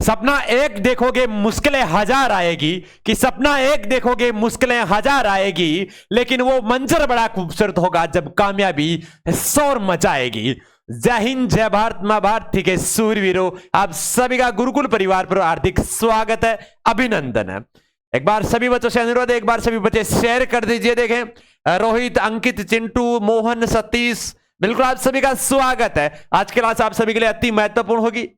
सपना एक देखोगे मुश्किलें हजार आएगी, कि सपना एक देखोगे मुश्किलें हजार आएगी, लेकिन वो मंजर बड़ा खूबसूरत होगा जब कामयाबी शोर मचाएगी। जय हिंद, जय भारत, मां भारती के सूरवीरों, आप सभी का गुरुकुल परिवार पर हार्दिक स्वागत है, अभिनंदन है। एक बार सभी बच्चों से अनुरोध है, एक बार सभी बच्चे शेयर कर दीजिए। देखें रोहित, अंकित, चिंटू, मोहन, सतीश, बिल्कुल आप सभी का स्वागत है। आज की क्लास आप सभी के लिए अति महत्वपूर्ण होगी।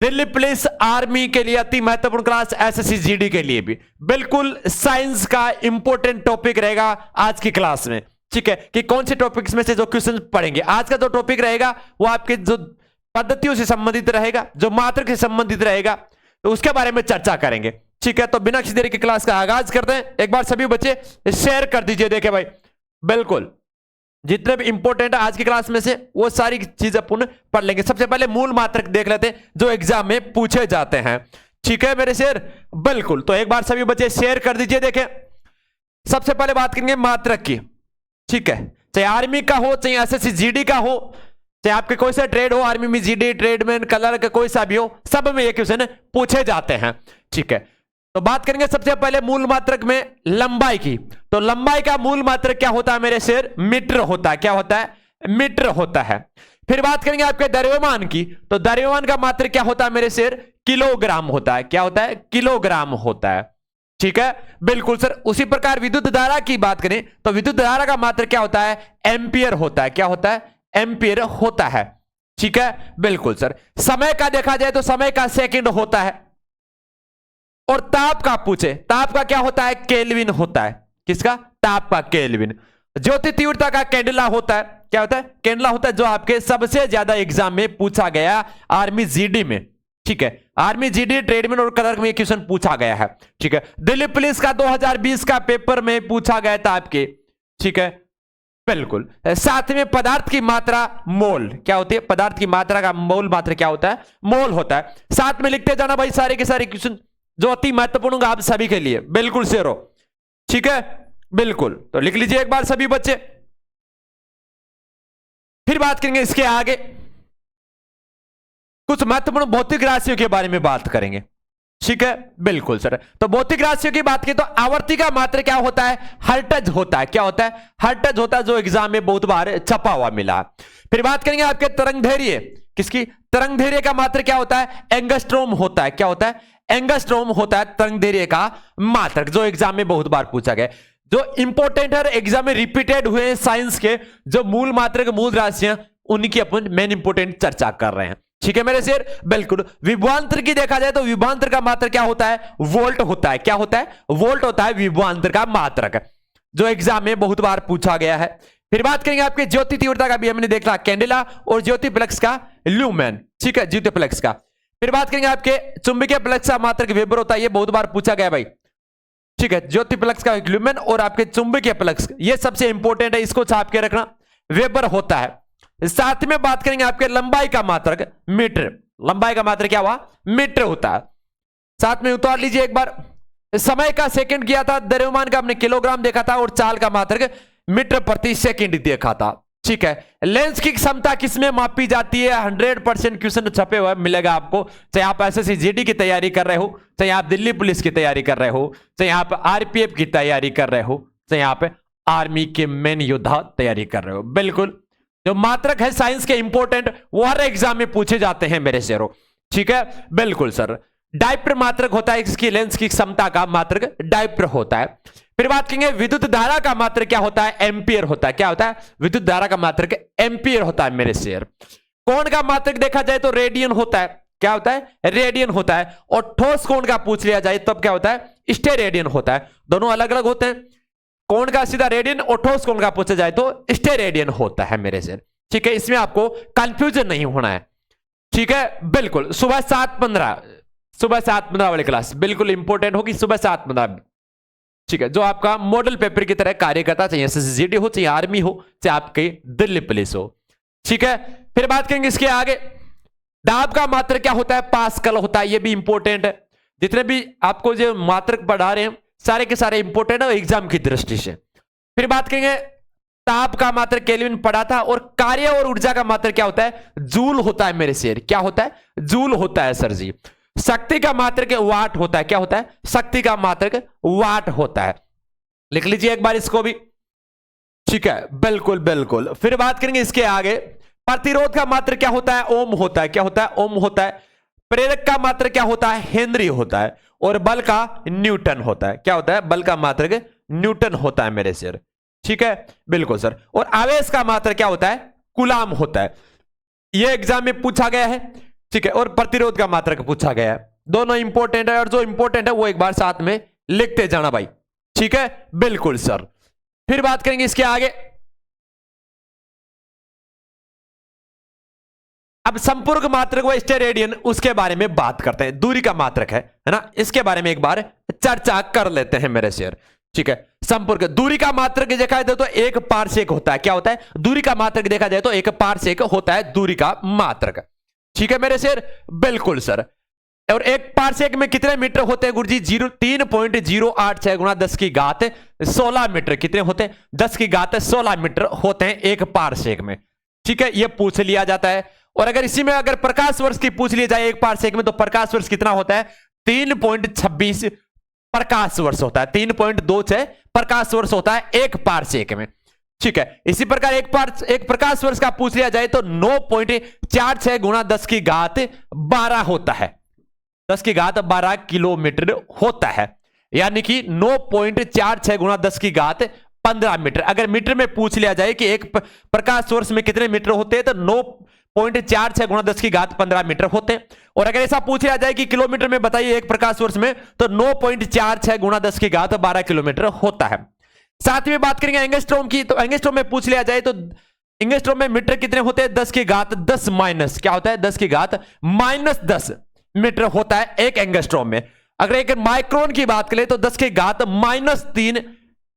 दिल्ली पुलिस आर्मी के लिए अति महत्वपूर्ण क्लास, एसएससी जीडी के लिए भी बिल्कुल साइंस का इंपॉर्टेंट टॉपिक रहेगा आज की क्लास में। ठीक है, कि कौन से टॉपिक्स में से जो क्वेश्चन पढ़ेंगे। आज का जो टॉपिक रहेगा वो आपके जो पद्धतियों से संबंधित रहेगा, जो मात्रक से संबंधित रहेगा, तो उसके बारे में चर्चा करेंगे। ठीक है, तो बिना किसी देरी की क्लास का आगाज करते हैं। एक बार सभी बच्चे शेयर कर दीजिए। देखे भाई, बिल्कुल जितने भी इंपॉर्टेंट है आज की क्लास में से वो सारी चीजें अपन पढ़ लेंगे। सबसे पहले मूल मात्रक देख लेते हैं जो एग्जाम में पूछे जाते हैं। ठीक है मेरे शेर, बिल्कुल। तो एक बार सभी बच्चे शेयर कर दीजिए। देखें सबसे पहले बात करेंगे मात्रक की। ठीक है, चाहे आर्मी का हो, चाहे एसएससी जीडी का हो, चाहे आपके कोई सा ट्रेड हो, आर्मी में जीडी, ट्रेडमैन, कलर का कोई सा भी हो, सब में ये क्वेश्चन पूछे जाते हैं। ठीक है, तो बात करेंगे सबसे पहले मूल मात्रक में लंबाई की। तो लंबाई का मूल मात्रक क्या होता है मेरे शेर? मीटर होता है। क्या होता है? मीटर होता है। फिर बात करेंगे आपके द्रव्यमान की। तो द्रव्यमान का मात्रक क्या होता है मेरे शेर? किलोग्राम होता है। क्या होता है? किलोग्राम होता है। ठीक है, बिल्कुल सर। उसी प्रकार विद्युत धारा की बात करें तो विद्युत धारा का मात्रक क्या होता है? एम्पियर होता है। क्या होता है? एम्पियर होता है। ठीक है, बिल्कुल सर। समय का देखा जाए तो समय का सेकंड होता है। और ताप का पूछे, ताप का क्या होता है? केल्विन होता है। किसका? ताप का केल्विन। ज्योति तीव्रता का कैंडेला होता है। क्या होता है? कैंडेला होता है, जो आपके सबसे ज्यादा एग्जाम में पूछा गया आर्मी जीडी में। ठीक है, आर्मी जीडी, ट्रेडमैन और क्लर्क में क्वेश्चन पूछा गया है। ठीक है, दिल्ली पुलिस का 2020 का पेपर में पूछा गया था आपके। ठीक है, बिल्कुल। साथ में पदार्थ की मात्रा मोल क्या होती है? पदार्थ की मात्रा का मोल मात्रा क्या होता है? मोल होता है। साथ में लिखते जाना भाई सारे के सारे क्वेश्चन जो अति महत्वपूर्ण होगा आप सभी के लिए। बिल्कुल शेरो। ठीक है, बिल्कुल। तो लिख लीजिए एक बार सभी बच्चे। फिर बात करेंगे इसके आगे कुछ महत्वपूर्ण भौतिक राशियों के बारे में बात करेंगे। ठीक है, बिल्कुल सर। तो भौतिक राशियों की बात करें तो आवर्ती का मात्रक क्या होता है? हर्ट्ज होता है। क्या होता है? हर्ट्ज होता है, जो एग्जाम में बहुत बार छपा हुआ मिला। फिर बात करेंगे आपके तरंग धैर्य। किसकी? तरंग धैर्य का मात्रक क्या होता है? एंगस्ट्रोम होता है। क्या होता है? एंगस्ट्रोम होता है तरंग धैर्य का मात्रक, जो एग्जाम में बहुत बार पूछा गया। जो इंपॉर्टेंट है एग्जाम में रिपीटेड हुए हैं साइंस के जो मूल मात्रक, मूल राशियां, उनकी अपन मेन इंपॉर्टेंट चर्चा कर रहे हैं। ठीक है मेरे शेर, बिल्कुल। विभवांतर की देखा जाए तो विभवांतर का मात्रक क्या होता है? वोल्ट होता है। क्या होता है? वोल्ट होता है विभवांतर का मात्रक, जो एग्जाम में बहुत बार पूछा गया है। फिर बात करेंगे आपके ज्योति तीव्रता का भी हमने देखा, कैंडेला, और ज्योति प्लक्स का ल्यूमेन। ठीक है, ज्योति प्लक्स का। फिर बात करेंगे आपके चुंबकीय प्लक्स का मात्रक वेबर होता है। ये बहुत बार पूछा गया भाई। ठीक है, ज्योति प्लक्स का ल्यूमेन और आपके चुंबकीय प्लक्स, ये सबसे इंपॉर्टेंट है, इसको छाप के रखना, वेबर होता है। साथ में बात करेंगे आपके लंबाई का मात्रक मीटर। लंबाई का मात्रक क्या हुआ? मीटर होता है। साथ में उतार लीजिए एक बार। समय का सेकंड किया था, द्रव्यमान का हमने किलोग्राम देखा था, और चाल का मात्रक मीटर प्रति सेकंड देखा था। ठीक है, लेंस की क्षमता किसमें मापी जाती है? 100% क्वेश्चन छपे हुए मिलेगा आपको, चाहे आप एसएससी जीडी की तैयारी कर रहे हो, चाहे आप दिल्ली पुलिस की तैयारी कर रहे हो, चाहे आप आरपीएफ की तैयारी कर रहे हो, चाहे आप आर्मी के मेन योद्धा तैयारी कर रहे हो। बिल्कुल, जो मात्रक है साइंस के इंपॉर्टेंट, वो हर एग्जाम में पूछे जाते हैं मेरे शेरों। ठीक है, बिल्कुल सर। डायप्टर मात्रक होता है, इसकी लेंस की क्षमता का मात्रक डायप्टर होता है। फिर बात करेंगे विद्युत धारा का मात्रक क्या होता है? एम्पियर होता है। क्या होता है? विद्युत धारा का मात्रक एम्पियर होता है मेरे शेर। कोण का मात्रक देखा जाए तो रेडियन होता है। क्या होता है? रेडियन होता है। और ठोस कोण का पूछ लिया जाए तब क्या होता है? स्टेरेडियन होता है। दोनों अलग अलग होते हैं। कोण का सीधा रेडियन और ठोस कोण का पूछा जाए तो स्टेरेडियन होता है मेरे शेर। ठीक है, इसमें आपको कंफ्यूजन नहीं होना है। ठीक है, बिल्कुल। सुबह 7:15 वाली क्लास बिल्कुल इंपॉर्टेंट होगी, सुबह 7:15। ठीक है, जो आपका मॉडल पेपर की तरह कार्य करता, चाहिए एसएससी हो, चाहे आर्मी हो, चाहे आपके दिल्ली पुलिस हो। ठीक है, फिर बात करेंगे इसके आगे। दाब का मात्रक क्या होता है? पास्कल होता है। ये भी इंपॉर्टेंट है। जितने भी आपको जो मात्रक पढ़ा रहे हैं सारे के सारे इंपॉर्टेंट है एग्जाम की दृष्टि से। फिर बात करेंगे ताप का मात्रक केल्विन पढ़ा था, और कार्य और ऊर्जा का मात्रक क्या होता है? जूल होता है मेरे शेर। क्या होता है? जूल होता है सर जी। शक्ति का मात्रक वाट होता है। क्या होता है? शक्ति का मात्रक वाट होता है। लिख लीजिए एक बार इसको भी, ठीक है, बिल्कुल बिल्कुल। फिर बात करेंगे इसके आगे, प्रतिरोध का मात्रक क्या होता है? ओम होता है। क्या होता है? ओम होता है। प्रेरक का मात्रक क्या होता है? हेनरी होता है। और बल का न्यूटन होता है। क्या होता है? बल का मात्रक न्यूटन होता है मेरे शेर, ठीक है, बिल्कुल सर। और आवेश का मात्रक क्या होता है? कूलाम होता है। यह एग्जाम में पूछा गया है, ठीक है। और प्रतिरोध का मात्रक पूछा गया है। दोनों इंपॉर्टेंट है, और जो इंपॉर्टेंट है वो एक बार साथ में लिखते जाना भाई, ठीक है, बिल्कुल सर। फिर बात करेंगे इसके आगे। अब संपूर्ण मात्रक व स्टेरेडियन, उसके बारे में बात करते हैं। दूरी का मात्रक है ना, इसके बारे में एक बार चर्चा कर लेते हैं मेरे शेर, ठीक है। संपूर्ण दूरी का मात्रक देखा जाए तो एक पारसेक होता है। क्या होता है? दूरी का मात्रक देखा जाए तो एक पारसेक होता है दूरी का मात्रक, ठीक है मेरे शेर, बिल्कुल सर। और एक पारसेक में कितने मीटर होते हैं गुरुजी? 3.086 गुणा 10 की घात 16 मीटर। कितने होते हैं? 10 की घात 16 मीटर होते हैं एक पारसेक में, ठीक है, यह पूछ लिया जाता है। और अगर इसी में अगर प्रकाश वर्ष की पूछ ली जाए एक पारसेक में, तो प्रकाश वर्ष कितना होता है? 3.26 प्रकाश वर्ष होता है। 3.26 प्रकाश वर्ष होता है एक पारसेक में, ठीक है। इसी प्रकार एक प्रकाश वर्ष का पूछ लिया जाए तो 9.46 गुणा 10 की घात 12 होता है। 10 की घात 12 किलोमीटर होता है, यानी कि 9.46 गुणा 10 की घात 15 मीटर। अगर मीटर में पूछ लिया जाए कि एक प्रकाश वर्ष में कितने मीटर होते हैं, तो 9.46 गुणा 10 की घात 15 मीटर होते हैं। और अगर ऐसा पूछ लिया जाए कि किलोमीटर में बताइए एक प्रकाश वर्ष में, तो 9.46 गुणा 10 की घात 12 किलोमीटर होता है। साथ में बात करेंगे एंगस्ट्रॉम की, तो एंगस्ट्रॉम में पूछ लिया जाए तो एंगस्ट्रॉम में मीटर कितने होते हैं? 10 की घात 10 माइनस, क्या होता है? 10 की घात -10 मीटर होता है एक एंगस्ट्रॉम में। अगर एक माइक्रोन की बात करें तो 10 की घात -3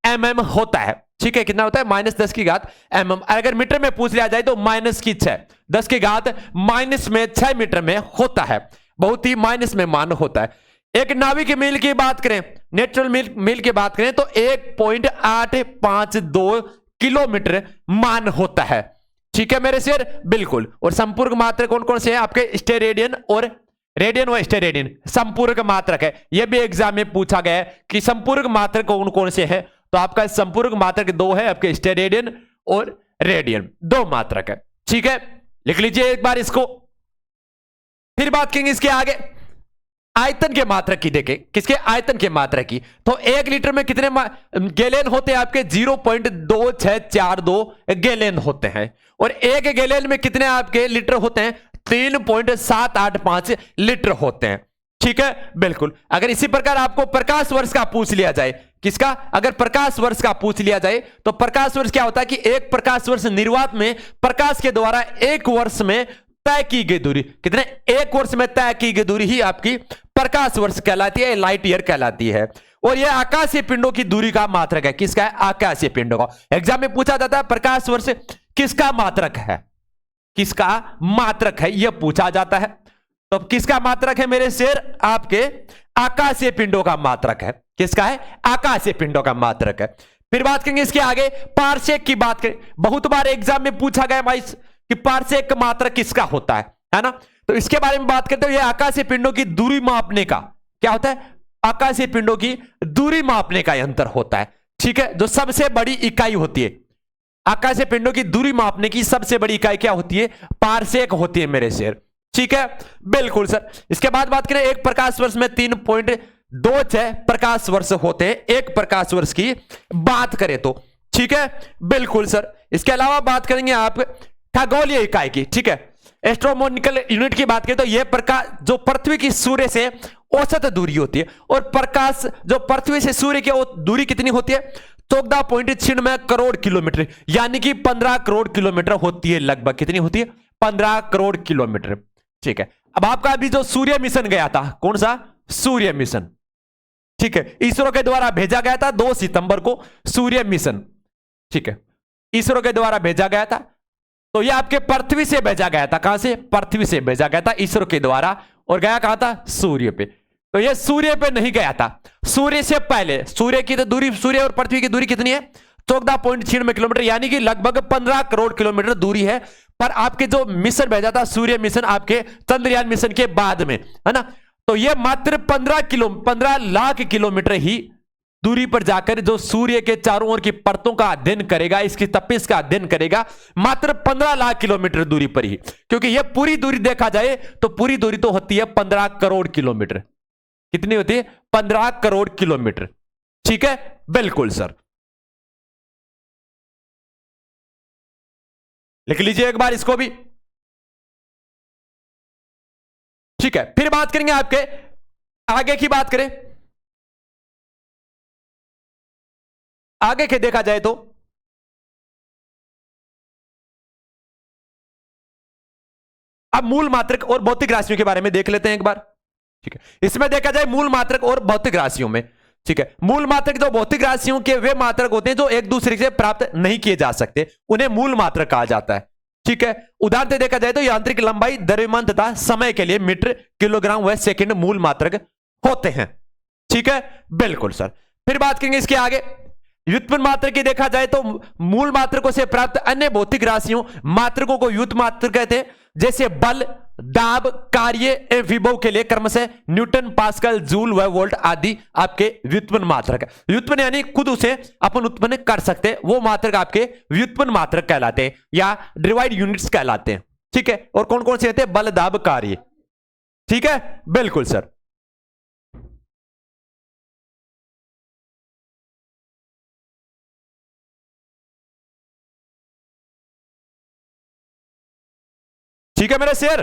mm होता है, ठीक है। कितना होता है? -10 की घात mm। अगर मीटर में पूछ लिया जाए तो -6, 10 की घात -6 मीटर में होता है। बहुत ही माइनस में मान होता है। एक नाविक मील की बात करें, नेचुरल मील की बात करें तो 1.852 किलोमीटर मान होता है, ठीक है मेरे शेर, बिल्कुल। और संपूर्ण मात्रक कौन कौन से हैं आपके? स्टेरेडियन और रेडियन व स्टेरेडियन संपूर्ण मात्रक है। यह भी एग्जाम में पूछा गया है कि संपूर्ण मात्रक कौन कौन से हैं, तो आपका संपूर्ण मात्रक 2 है आपके, स्टेरेडियन और रेडियन, 2 मात्रक है, ठीक है, लिख लीजिए एक बार इसको। फिर बात करेंगे इसके आगे आयतन के मात्रक की। देखें किसके? आयतन के मात्रक की। तो 1 लीटर में कितने गैलन होते हैं आपके? 0.2642 गैलन होते हैं। और 1 गैलन में कितने आपके लीटर होते हैं? 3.785 लीटर होते हैं, ठीक है, बिल्कुल। अगर इसी प्रकार आपको प्रकाश वर्ष का पूछ लिया जाए, किसका? अगर प्रकाश वर्ष का पूछ लिया जाए तो प्रकाश वर्ष क्या होता है कि एक प्रकाश वर्ष निर्वात में प्रकाश के द्वारा एक वर्ष में तय की गई दूरी, कितने? एक वर्ष में तय की गई दूरी ही आपकी प्रकाश वर्ष कहलाती है, लाइट ईयर कहलाती है। और यह आकाशीय पिंडों की दूरी का मात्रक है। किसका है? आकाशीय पिंडों का। एग्जाम में पूछा जाता है प्रकाश वर्ष किसका मात्रक है, किसका मात्रक है, यह पूछा जाता है। तो किसका मात्रक है मेरे शेर? आपके आकाशीय पिंडों का मात्रक है। किसका है? आकाशीय पिंडों का मात्रक है। फिर बात करेंगे इसके आगे पारसेक की बात करें। बहुत बार एग्जाम में पूछा गया भाई कि पारसेक का मात्रक किसका होता है ना, तो इसके बारे में बात करते हैं। यह आकाशीय पिंडों की दूरी मापने का क्या होता है? आकाशीय पिंडों की दूरी मापने का यंत्र होता है, ठीक है, जो सबसे बड़ी इकाई होती है। आकाशीय पिंडों की दूरी मापने की सबसे बड़ी इकाई क्या होती है? पारसेक होती है मेरे शेर, ठीक है, बिल्कुल सर। इसके बाद बात करें एक प्रकाश वर्ष में 3.26 प्रकाश वर्ष होते हैं, एक प्रकाश वर्ष की बात करें तो, ठीक है, बिल्कुल सर। इसके अलावा बात करेंगे आप खगोलीय इकाई की, ठीक है, एस्ट्रोनॉमिकल यूनिट की बात करें तो यह प्रकाश जो पृथ्वी की सूर्य से औसत दूरी होती है, और प्रकाश जो पृथ्वी से सूर्य की दूरी कितनी होती है? 14.96 करोड़ किलोमीटर, यानी कि 15 करोड़ किलोमीटर होती है लगभग। कितनी होती है? 15 करोड़ किलोमीटर, ठीक है। अब आपका अभी जो सूर्य मिशन गया था, कौन सा? सूर्य मिशन, ठीक है, इसरो के द्वारा भेजा गया था 2 सितंबर को सूर्य मिशन, ठीक है, इसरो के द्वारा भेजा गया था। तो यह आपके पृथ्वी से भेजा गया था। कहां से? पृथ्वी से भेजा गया था इसरो के द्वारा, और गया कहां था? सूर्य पे। तो यह सूर्य पे नहीं गया था, सूर्य से पहले। सूर्य की तो दूरी, सूर्य और पृथ्वी की दूरी कितनी है? 14.96 किलोमीटर, यानी कि लगभग 15 करोड़ किलोमीटर दूरी है। पर आपके जो मिशन भेजा था सूर्य मिशन, आपके चंद्रयान मिशन के बाद में, है ना, तो ये मात्र 15 लाख किलोमीटर ही दूरी पर जाकर जो सूर्य के चारों ओर की परतों का अध्ययन करेगा, इसकी तपिश का अध्ययन करेगा, मात्र 15 लाख किलोमीटर दूरी पर ही। क्योंकि यह पूरी दूरी देखा जाए तो पूरी दूरी तो होती है 15 करोड़ किलोमीटर। कितनी होती है? 15 करोड़ किलोमीटर। ठीक है, बिल्कुल सर, लिख लीजिए एक बार इसको भी। ठीक है, फिर बात करेंगे आपके आगे की बात करें, आगे के देखा जाए तो अब मूल मात्रक और भौतिक राशियों के बारे में देख लेते हैं एक बार। ठीक है, इसमें देखा जाए मूल मात्रक और भौतिक राशियों में। ठीक है, मूल मात्रक जो भौतिक राशियों के वे मात्रक होते हैं जो एक दूसरे से प्राप्त नहीं किए जा सकते, उन्हें मूल मात्रक कहा जाता है। ठीक है, उदाहरण से देखा जाए तो यांत्रिक लंबाई, द्रव्यमान तथा समय के लिए मीटर, किलोग्राम व सेकंड मूल मात्रक होते हैं। ठीक है, बिल्कुल सर। फिर बात करेंगे इसके आगे व्युत्पन्न मात्रक की। देखा जाए तो मूल मात्रकों से प्राप्त अन्य भौतिक राशियों मात्रकों को व्युत्पन्न मात्रक कहते हैं, जैसे बल, दाब, कार्य एवं विभव के लिए क्रमशः न्यूटन, पास्कल, जूल व वोल्ट आदि आपके व्युत्पन्न मात्रक है। व्युत्पन्न यानी खुद उसे अपन उत्पन्न कर सकते हैं, वो मात्रक आपके व्युत्पन्न मात्रक कहलाते हैं या डिवाइड यूनिट्स कहलाते हैं। ठीक है, और कौन कौन से होते हैं? बल, दाब, कार्य। ठीक है, बिल्कुल सर। ठीक है मेरे शेर,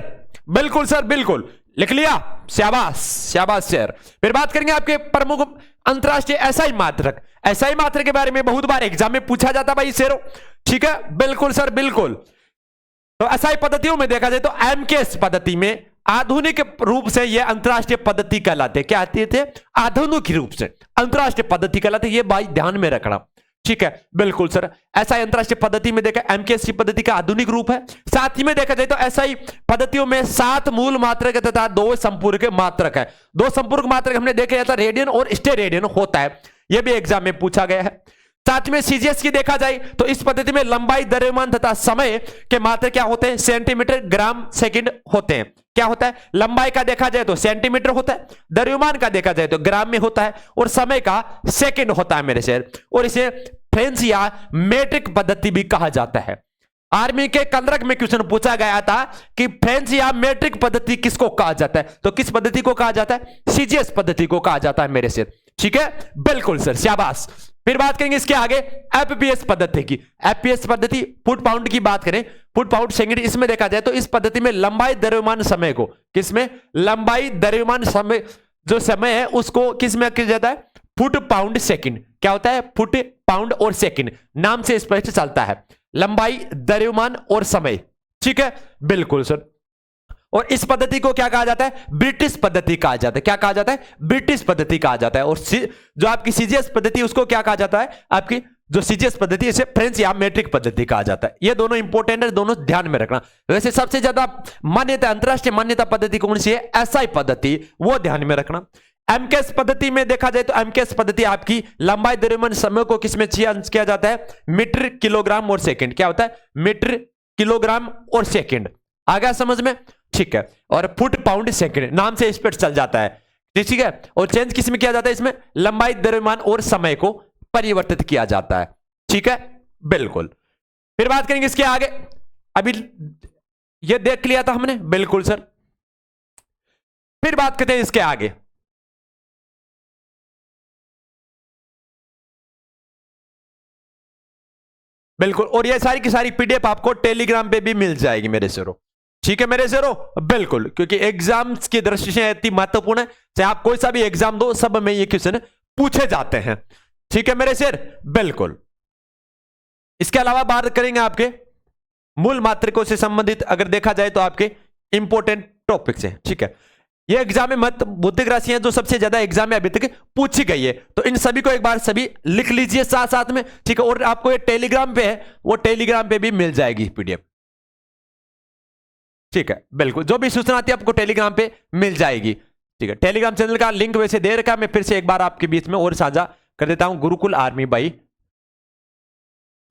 बिल्कुल सर, बिल्कुल लिख लिया, शाबाश शाबाश शेर। फिर बात करेंगे आपके प्रमुख अंतरराष्ट्रीय एसआई मात्रक। एसआई मात्रक के बारे में बहुत बार एग्जाम में पूछा जाता भाई शेरों। ठीक है, बिल्कुल सर, बिल्कुल। तो एसआई पद्धतियों में देखा जाए तो एमकेएस पद्धति में आधुनिक रूप से यह अंतरराष्ट्रीय पद्धति कहलाते। क्या आती थे? आधुनिक रूप से अंतरराष्ट्रीय पद्धति कहलाते। ये भाई ध्यान में रखना। ठीक है, बिल्कुल सर। एसआई अंतरराष्ट्रीय पद्धति में देखा एमकेएस पद्धति का आधुनिक रूप है। साथ ही में देखा जाए तो एसआई पद्धतियों में 7 मूल मात्रक तथा 2 संपूरक मात्रक है। 2 संपूरक मात्रक हमने देखा जाता रेडियन और स्टेरेडियन होता है, यह भी एग्जाम में पूछा गया है। साथ में सीजीएस की देखा जाए तो इस पद्धति में लंबाई, द्रव्यमान तथा समय के मात्रक क्या होते हैं? सेंटीमीटर, ग्राम, सेकंड होते हैं। क्या होता है? लंबाई का देखा जाए तो सेंटीमीटर होता है, द्रव्यमान का देखा जाए तो ग्राम में होता है, और समय का सेकंड होता है मेरे शेर। और इसे फ्रेंच या मेट्रिक पद्धति भी कहा जाता है। आर्मी के कंदरक में क्वेश्चन पूछा गया था कि फ्रेंच या मेट्रिक पद्धति किसको कहा जाता है? तो किस पद्धति को कहा जाता है? सीजीएस पद्धति को कहा जाता है मेरे शेर। ठीक है, बिल्कुल सर, शाबाश। फिर बात करेंगे इसके आगे एफपीएस पद्धति की। एफपीएस पद्धति फुट पाउंड की बात करें, फुट पाउंड सेकंड, इसमें देखा जाए तो इस पद्धति में लंबाई, द्रव्यमान, समय को, किसमें? लंबाई, द्रव्यमान, समय, जो समय है उसको किसमें किया जाता है? Foot pound second. क्या होता है? फुट पाउंड और सेकंड, नाम से स्पष्ट चलता है। लंबाई, द्रव्यमान और समय। ठीक है, बिल्कुल सर। और इस पद्धति को क्या कहा जाता है? ब्रिटिश पद्धति कहा जाता है। क्या कहा जाता है? ब्रिटिश पद्धति कहा जाता है। और जो आपकी सीजीएस पद्धति उसको क्या कहा जाता है? आपकी जो सीजीएस पद्धति इसे फ्रेंच या मेट्रिक पद्धति कहा जाता है। ये दोनों इंपॉर्टेंट है, दोनों ध्यान में रखना। वैसे सबसे ज्यादा मान्यता, अंतरराष्ट्रीय मान्यता पद्धति कौन सी है? एसआई पद्धति, वो ध्यान में रखना। एमकेएस पद्धति में देखा जाए तो एमकेएस पद्धति आपकी लंबाई, द्रव्यमान, समय को किसमें अंश किया जाता है? मीटर, किलोग्राम और सेकंड। क्या होता है? मीटर, किलोग्राम और सेकंड। आ गया समझ में? ठीक है। और फुट पाउंड सेकंड, नाम से स्पष्ट चल जाता है। ठीक है, और चेंज किसमें किया जाता है? इसमें लंबाई, द्रव्यमान और समय को परिवर्तित किया जाता है। ठीक है, बिल्कुल। फिर बात करेंगे इसके आगे, अभी ये देख लिया था हमने, बिल्कुल सर। फिर बात करते हैं इसके आगे, बिल्कुल। और ये सारी की सारी पीडीएफ आपको टेलीग्राम पे भी मिल जाएगी मेरे शेरों। ठीक है मेरे शेरों, बिल्कुल, क्योंकि एग्जाम्स की दृष्टि से इतनी महत्वपूर्ण है, चाहे आप कोई सा भी एग्जाम दो, सब में ये क्वेश्चन पूछे जाते हैं। ठीक है मेरे शेर, बिल्कुल। इसके अलावा बात करेंगे आपके मूल मात्रकों से संबंधित, अगर देखा जाए तो आपके इंपॉर्टेंट टॉपिक्स हैं। ठीक है, ये एग्जाम में मत भौतिक राशियां जो सबसे ज्यादा एग्जाम में अभी तक पूछी गई है, तो इन सभी को एक बार सभी लिख लीजिए साथ साथ में। ठीक है, और आपको ये टेलीग्राम पे है, वो टेलीग्राम पे भी मिल जाएगी पीडीएफ। ठीक है, बिल्कुल, जो भी सूचना आती है आपको टेलीग्राम पे मिल जाएगी। ठीक है, टेलीग्राम चैनल का लिंक वैसे दे रखा, मैं फिर से एक बार आपके बीच में और साझा कर देता हूं। Gurukul army by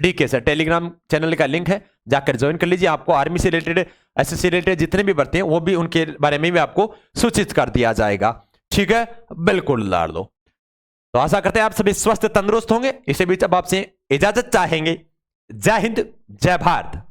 DK sir, Telegram channel का लिंक है, जाकर ज्वाइन कर लीजिए। आपको आर्मी से रिलेटेड ऐसे से रिलेटेड जितने भी बढ़ते हैं वो भी उनके बारे में भी आपको सूचित कर दिया जाएगा। ठीक है, बिल्कुल लाड़ लो। तो आशा करते हैं आप सभी स्वस्थ तंदुरुस्त होंगे। इसी बीच अब आपसे इजाजत चाहेंगे। जय हिंद, जय भारत।